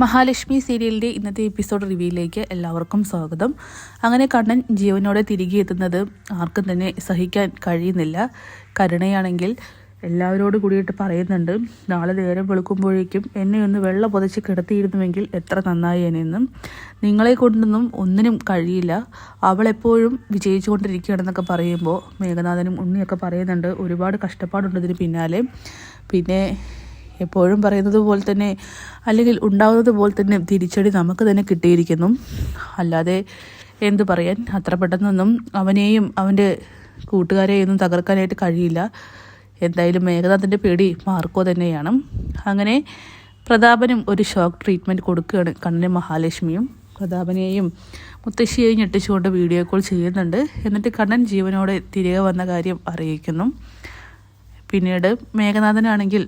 മഹാലക്ഷ്മി സീരിയലിൻ്റെ ഇന്നത്തെ എപ്പിസോഡ് റിവ്യൂയിലേക്ക് എല്ലാവർക്കും സ്വാഗതം. അങ്ങനെ കണ്ണൻ ജീവനോടെ തിരികെ എത്തുന്നത് ആർക്കും തന്നെ സഹിക്കാൻ കഴിയുന്നില്ല. കരുണയാണെങ്കിൽ എല്ലാവരോടും കൂടിയിട്ട് പറയുന്നുണ്ട്, നാളെ നേരം വെളുക്കുമ്പോഴേക്കും എന്നെ ഒന്ന് വെള്ള പുതച്ച് കിടത്തിയിരുന്നുവെങ്കിൽ എത്ര നന്നായേനെന്നും, നിങ്ങളെ കൊണ്ടൊന്നും ഒന്നിനും കഴിയില്ല, അവളെപ്പോഴും വിജയിച്ചുകൊണ്ടിരിക്കുകയാണെന്നൊക്കെ പറയുമ്പോൾ മേഘനാഥനും ഉണ്ണിയൊക്കെ പറയുന്നുണ്ട്, ഒരുപാട് കഷ്ടപ്പാടുണ്ട് ഇതിന് പിന്നാലെ. പിന്നെ എപ്പോഴും പറയുന്നത് പോലെ തന്നെ, അല്ലെങ്കിൽ ഉണ്ടാകുന്നത് പോലെ തന്നെ തിരിച്ചടി നമുക്ക് തന്നെ കിട്ടിയിരിക്കുന്നു. അല്ലാതെ എന്തു പറയാൻ, അത്ര പെട്ടെന്നൊന്നും അവനെയും അവൻ്റെ കൂട്ടുകാരെയൊന്നും തകർക്കാനായിട്ട് കഴിയില്ല. എന്തായാലും മേഘനാഥൻ്റെ പേടി മാർക്കോ തന്നെയാണ്. അങ്ങനെ പ്രതാപനും ഒരു ഷോക്ക് ട്രീറ്റ്മെൻറ്റ് കൊടുക്കുകയാണ് കണ്ണനും മഹാലക്ഷ്മിയും. പ്രതാപനെയും മുത്തശ്ശിയെയും ഞെട്ടിച്ചുകൊണ്ട് വീഡിയോ കോൾ ചെയ്യുന്നുണ്ട്. എന്നിട്ട് കണ്ണൻ ജീവനോടെ തിരികെ വന്ന കാര്യം അറിയിക്കുന്നു. പിന്നീട് മേഘനാഥനാണെങ്കിൽ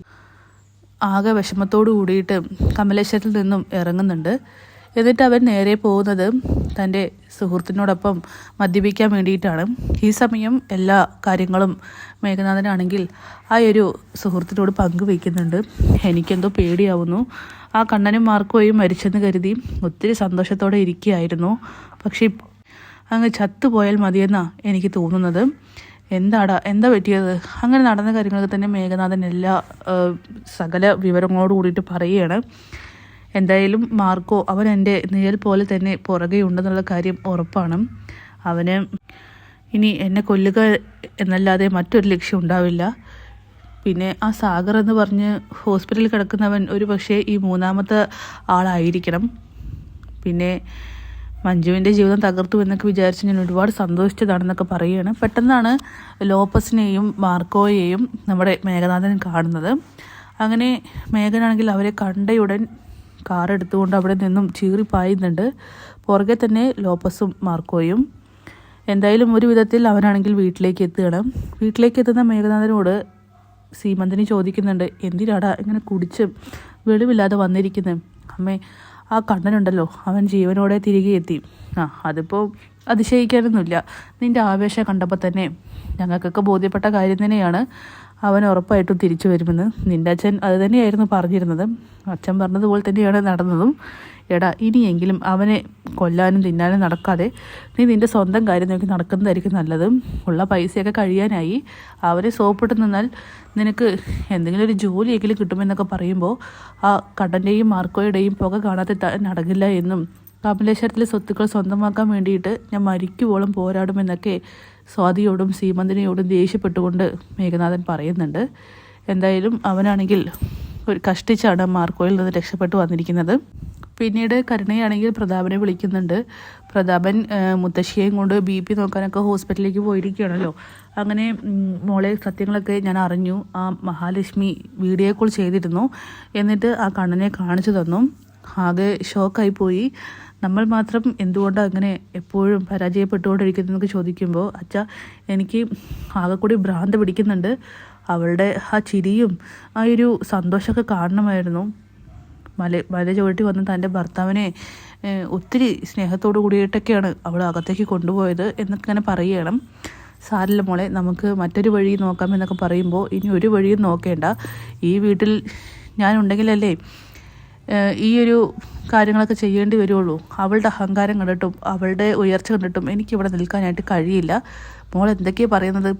ആകെ വിഷമത്തോടു കൂടിയിട്ട് കമലേശ്വരത്തിൽ നിന്നും ഇറങ്ങുന്നുണ്ട്. എന്നിട്ട് അവൻ നേരെ പോകുന്നത് തൻ്റെ സുഹൃത്തിനോടൊപ്പം മദ്യപിക്കാൻ വേണ്ടിയിട്ടാണ്. ഈ സമയം എല്ലാ കാര്യങ്ങളും മേഘനാഥനാണെങ്കിൽ ആ ഒരു സുഹൃത്തിനോട് പങ്കുവയ്ക്കുന്നുണ്ട്. എനിക്കെന്തോ പേടിയാവുന്നു, ആ കണ്ണനും മാർക്കോയും മരിച്ചെന്ന് കരുതി ഒത്തിരി സന്തോഷത്തോടെ ഇരിക്കുകയായിരുന്നു, പക്ഷേ അങ്ങ് ചത്തുപോയാൽ മതിയെന്നാണ് എനിക്ക് തോന്നുന്നത്. എന്താ പറ്റിയത്? അങ്ങനെ നടന്ന കാര്യങ്ങളൊക്കെ തന്നെ മേഘനാഥൻ എല്ലാ സകല വിവരങ്ങളോട് കൂടിയിട്ട് പറയുകയാണ്. എന്തായാലും മാർക്കോ അവൻ എൻ്റെ നിഴൽ പോലെ തന്നെ പുറകെ ഉണ്ടെന്നുള്ള കാര്യം ഉറപ്പാണ്. അവന് ഇനി എന്നെ കൊല്ലുക എന്നല്ലാതെ മറ്റൊരു ലക്ഷ്യം ഉണ്ടാവില്ല. പിന്നെ ആ സാഗർ എന്ന് പറഞ്ഞ് ഹോസ്പിറ്റലിൽ കിടക്കുന്നവൻ ഒരു പക്ഷേ ഈ മൂന്നാമത്തെ ആളായിരിക്കണം. പിന്നെ മഞ്ജുവിൻ്റെ ജീവിതം തകർത്തു എന്നൊക്കെ വിചാരിച്ച് ഞാൻ ഒരുപാട് സന്തോഷിച്ചതാണെന്നൊക്കെ പറയുകയാണ്. പെട്ടെന്നാണ് ലോപ്പസിനെയും മാർക്കോയെയും നമ്മുടെ മേഘനാഥൻ കാണുന്നത്. അങ്ങനെ മേഘനാണെങ്കിൽ അവരെ കണ്ടയുടൻ കാർ എടുത്തുകൊണ്ട് അവിടെ നിന്നും ചീറിപ്പായുന്നുണ്ട്. പുറകെ തന്നെ ലോപ്പസും മാർക്കോയും. എന്തായാലും ഒരു വിധത്തിൽ അവനാണെങ്കിൽ വീട്ടിലേക്ക് എത്തുകയാണ്. വീട്ടിലേക്ക് എത്തുന്ന മേഘനാഥനോട് സീമന്തിനി ചോദിക്കുന്നുണ്ട്, എന്തിനാടാ ഇങ്ങനെ കുടിച്ച് വെളിവില്ലാതെ വന്നിരിക്കുന്നത്? അമ്മേ, ആ കണ്ണനുണ്ടല്ലോ, അവൻ ജീവനോടെ തിരികെ എത്തി. അതിപ്പോൾ അതിശയിക്കാനൊന്നുമില്ല. നിൻ്റെ ആവേശം കണ്ടപ്പോൾ തന്നെ ഞങ്ങൾക്കൊക്കെ ബോധ്യപ്പെട്ട കാര്യം തന്നെയാണ്, അവൻ ഉറപ്പായിട്ടും തിരിച്ചു വരുമെന്ന്. നിൻ്റെ അച്ഛൻ അത് തന്നെയായിരുന്നു പറഞ്ഞിരുന്നത്. അച്ഛൻ പറഞ്ഞതുപോലെ തന്നെയാണ് നടന്നതും. എടാ, ഇനിയെങ്കിലും അവനെ കൊല്ലാനും തിന്നാനും നടക്കാതെ നീ നിൻ്റെ സ്വന്തം കാര്യം നോക്കി നടക്കുന്നതായിരിക്കും നല്ലത്. ഉള്ള പൈസയൊക്കെ കഴിയാനായി. അവരെ സോപ്പിട്ട് നിന്നാൽ നിനക്ക് എന്തെങ്കിലും ഒരു ജോലിയെങ്കിലും കിട്ടുമെന്നൊക്കെ പറയുമ്പോൾ ആ കണ്ണൻ്റെയും മാർക്കോയുടെയും പുക കാണാതെ നടക്കില്ല എന്നും, കമലേശ്വരത്തിലെ സ്വത്തുക്കൾ സ്വന്തമാക്കാൻ വേണ്ടിയിട്ട് ഞാൻ മരിക്കുവോളം പോരാടുമെന്നൊക്കെ സ്വാതിയോടും സീമന്തിനിയോടും ദേഷ്യപ്പെട്ടുകൊണ്ട് മേഘനാഥൻ പറയുന്നുണ്ട്. എന്തായാലും അവനാണെങ്കിൽ ഒരു കഷ്ടിച്ചാണ് മാർക്കോയിൽ നിന്ന് രക്ഷപ്പെട്ടു വന്നിരിക്കുന്നത്. പിന്നീട് കരുണയാണെങ്കിൽ പ്രതാപനെ വിളിക്കുന്നുണ്ട്. പ്രതാപൻ മുത്തശ്ശിയെയും കൊണ്ട് BP നോക്കാനൊക്കെ ഹോസ്പിറ്റലിലേക്ക് പോയിരിക്കുകയാണല്ലോ. അങ്ങനെ മോളെ, സത്യങ്ങളൊക്കെ ഞാൻ അറിഞ്ഞു. ആ മഹാലക്ഷ്മി വീഡിയോ കോൾ ചെയ്തിരുന്നു, എന്നിട്ട് ആ കണ്ണനെ കാണിച്ചു തന്നു. ആകെ ഷോക്കായിപ്പോയി. നമ്മൾ മാത്രം എന്തുകൊണ്ടാണ് അങ്ങനെ എപ്പോഴും പരാജയപ്പെട്ടുകൊണ്ടിരിക്കുന്നതെന്നൊക്കെ ചോദിക്കുമ്പോൾ, അച്ഛാ, എനിക്ക് ആകെ കൂടി ഭ്രാന്ത് പിടിക്കുന്നുണ്ട്. അവളുടെ ആ ചിരിയും ആ ഒരു സന്തോഷമൊക്കെ കാണണമായിരുന്നു. മല ചുവട്ടി വന്ന് തൻ്റെ ഭർത്താവിനെ ഒത്തിരി സ്നേഹത്തോടു കൂടിയിട്ടൊക്കെയാണ് അവൾ അകത്തേക്ക് കൊണ്ടുപോയത് എന്നൊക്കെ ഇങ്ങനെ പറയുകയാണ്. സാരില്ല മോളെ, നമുക്ക് മറ്റൊരു വഴി നോക്കാമെന്നൊക്കെ പറയുമ്പോൾ, ഇനി ഒരു വഴിയും നോക്കേണ്ട, ഈ വീട്ടിൽ ഞാനുണ്ടെങ്കിലല്ലേ ഈ ഒരു കാര്യങ്ങളൊക്കെ ചെയ്യേണ്ടി വരുള്ളൂ. അവളുടെ അഹങ്കാരം കണ്ടിട്ടും അവളുടെ ഉയർച്ച കണ്ടിട്ടും എനിക്കിവിടെ നിൽക്കാനായിട്ട് കഴിയില്ല. മോൾ എന്തൊക്കെയാണ് പറയുന്നത്?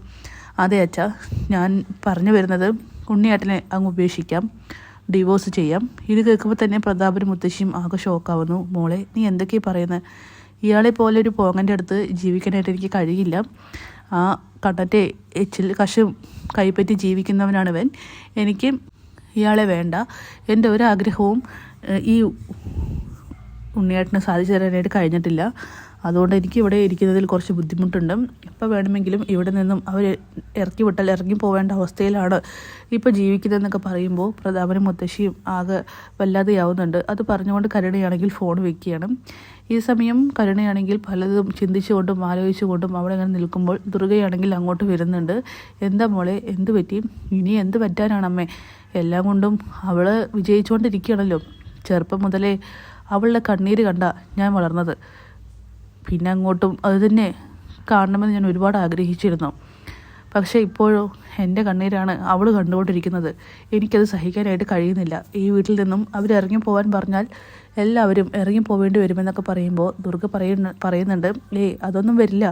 അതെ അച്ഛാ, ഞാൻ പറഞ്ഞു വരുന്നത് ഉണ്ണിയേട്ടനെ അങ്ങ് ഉപേക്ഷിക്കാം, ഡിവോഴ്സ് ചെയ്യാം. ഇത് കേൾക്കുമ്പോൾ തന്നെ പ്രതാപനും മുത്തശ്ശിയും ആകെ ഷോക്കാവുന്നു. മോളെ, നീ എന്തൊക്കെയാണ് പറയുന്നത്? ഇയാളെ പോലെ ഒരു പോങ്ങൻ്റെ അടുത്ത് ജീവിക്കാനായിട്ട് എനിക്ക് കഴിയില്ല. ആ കണ്ണൻ്റെ എച്ചിൽ കശും കൈപ്പറ്റി ജീവിക്കുന്നവനാണിവൻ. എനിക്ക് ഇയാളെ വേണ്ട. എൻ്റെ ഒരാഗ്രഹവും ഈ ഉണ്ണിയേട്ടന് സാധിച്ചു തരാനായിട്ട് കഴിഞ്ഞിട്ടില്ല. അതുകൊണ്ട് എനിക്ക് ഇവിടെ ഇരിക്കുന്നതിൽ കുറച്ച് ബുദ്ധിമുട്ടുണ്ട്. ഇപ്പോൾ വേണമെങ്കിലും ഇവിടെ നിന്നും അവർ ഇറക്കി വിട്ടാൽ ഇറങ്ങി പോവേണ്ട അവസ്ഥയിലാണ് ഇപ്പോൾ ജീവിക്കുന്നതെന്നൊക്കെ പറയുമ്പോൾ പ്രതാപനും മുത്തശ്ശിയും ആകെ വല്ലാതെയാവുന്നുണ്ട്. അത് പറഞ്ഞുകൊണ്ട് കരുണയാണെങ്കിൽ ഫോൺ വെക്കുകയാണ്. ഈ സമയം കരുണയാണെങ്കിൽ പലതും ചിന്തിച്ചുകൊണ്ടും ആലോചിച്ചുകൊണ്ടും അവിടെ ഇങ്ങനെ നിൽക്കുമ്പോൾ ദുർഗയാണെങ്കിൽ അങ്ങോട്ട് വരുന്നുണ്ട്. എന്താ മോളെ, എന്ത് പറ്റി? ഇനി എന്ത് പറ്റാനാണ് അമ്മേ? എല്ലാം കൊണ്ടും അവൾ വിജയിച്ചുകൊണ്ടിരിക്കുകയാണല്ലോ. ചെറുപ്പം മുതലേ അവളുടെ കണ്ണീര് കണ്ട ഞാൻ വളർന്നത്. പിന്നെ അങ്ങോട്ടും അത് തന്നെ കാണണമെന്ന് ഞാൻ ഒരുപാട് ആഗ്രഹിച്ചിരുന്നു. പക്ഷേ ഇപ്പോഴോ എൻ്റെ കണ്ണീരാണ് അവൾ കണ്ടുകൊണ്ടിരിക്കുന്നത്. എനിക്കത് സഹിക്കാനായിട്ട് കഴിയുന്നില്ല. ഈ വീട്ടിൽ നിന്നും അവരിറങ്ങി പോകാൻ പറഞ്ഞാൽ എല്ലാവരും ഇറങ്ങി പോവേണ്ടി വരുമെന്നൊക്കെ പറയുമ്പോൾ ദുർഗ പറയുന്നുണ്ട്, അതൊന്നും വരില്ല.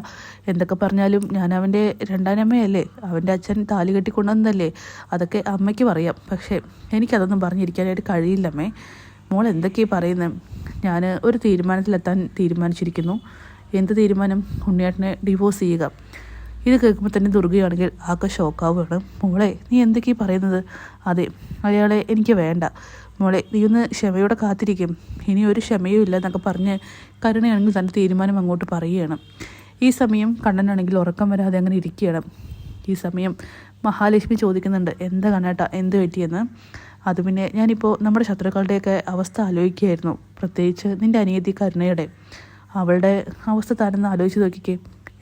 എന്തൊക്കെ പറഞ്ഞാലും ഞാൻ അവൻ്റെ രണ്ടാനമ്മയല്ലേ, അവൻ്റെ അച്ഛൻ താലി കെട്ടിക്കൊണ്ടുവന്നതല്ലേ, അതൊക്കെ അമ്മയ്ക്ക് പറയാം. പക്ഷേ എനിക്കതൊന്നും പറഞ്ഞിരിക്കാനായിട്ട് കഴിയില്ലമ്മേ. മോൾ എന്തൊക്കെയാണ് പറയുന്നത്? ഞാൻ ഒരു തീരുമാനത്തിലെത്താൻ തീരുമാനിച്ചിരിക്കുന്നു. എന്ത് തീരുമാനം? ഉണ്ണിയേട്ടനെ ഡിവോഴ്സ് ചെയ്യുക. ഇത് കേൾക്കുമ്പോൾ തന്നെ ദുർഗയാണെങ്കിൽ ആകെ ഷോക്കാവുകയാണ്. മോളെ, നീ എന്തൊക്കെയാണ് പറയുന്നത്? അതെ, അയാളെ എനിക്ക് വേണ്ട. മോളെ, നീ ഒന്ന് ക്ഷമയോടെ കാത്തിരിക്കും. ഇനി ഒരു ക്ഷമയും ഇല്ല എന്നൊക്കെ പറഞ്ഞ് കരുണയാണെങ്കിൽ തൻ്റെ തീരുമാനം അങ്ങോട്ട് പറയുകയാണ്. ഈ സമയം കണ്ണനാണെങ്കിൽ ഉറക്കം വരാതെ അങ്ങനെ ഇരിക്കുകയാണ്. ഈ സമയം മഹാലക്ഷ്മി ചോദിക്കുന്നുണ്ട്, എന്താ കണ്ണേട്ടാ, എന്ത് പറ്റിയെന്ന്. അത് പിന്നെ ഞാനിപ്പോൾ നമ്മുടെ ശത്രുക്കളുടെയൊക്കെ അവസ്ഥ ആലോചിക്കുകയായിരുന്നു. പ്രത്യേകിച്ച് നിൻ്റെ അനിയത്തി കരുണയുടെ. അവളുടെ അവസ്ഥ താനെന്ന് ആലോചിച്ച് നോക്കിക്കേ.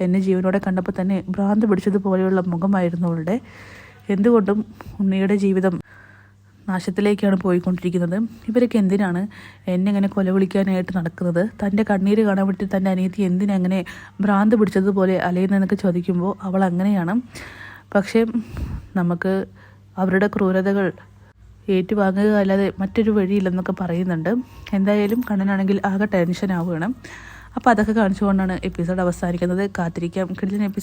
എന്നെ ജീവനോടെ കണ്ടപ്പോൾ തന്നെ ഭ്രാന്ത് പിടിച്ചതുപോലെയുള്ള മുഖമായിരുന്നു അവളുടെ. എന്തുകൊണ്ടും ഉണ്ണിയുടെ ജീവിതം നാശത്തിലേക്കാണ് പോയിക്കൊണ്ടിരിക്കുന്നത്. ഇവരൊക്കെ എന്തിനാണ് എന്നെ ഇങ്ങനെ കൊലവിളിക്കാനായിട്ട് നടക്കുന്നത്? തൻ്റെ കണ്ണീര് കാണാൻ വേണ്ടി തൻ്റെ അനിയത്തി എന്തിനങ്ങനെ ഭ്രാന്ത് പിടിച്ചതുപോലെ അലയുന്നതെന്നൊക്കെ ചോദിക്കുമ്പോൾ അവൾ അങ്ങനെയാണ്. പക്ഷേ നമുക്ക് അവരുടെ ക്രൂരതകൾ ഏറ്റുവാങ്ങുക അല്ലാതെ മറ്റൊരു വഴിയില്ലെന്നൊക്കെ പറയുന്നുണ്ട്. എന്തായാലും കണ്ണനാണെങ്കിൽ ആകെ ടെൻഷൻ ആവുകയാണ്. അപ്പോൾ അതൊക്കെ കാണിച്ചുകൊണ്ടാണ് എപ്പിസോഡ് അവസാനിക്കുന്നത്. കാത്തിരിക്കാം കിടിലൻ എപ്പിസോഡ്.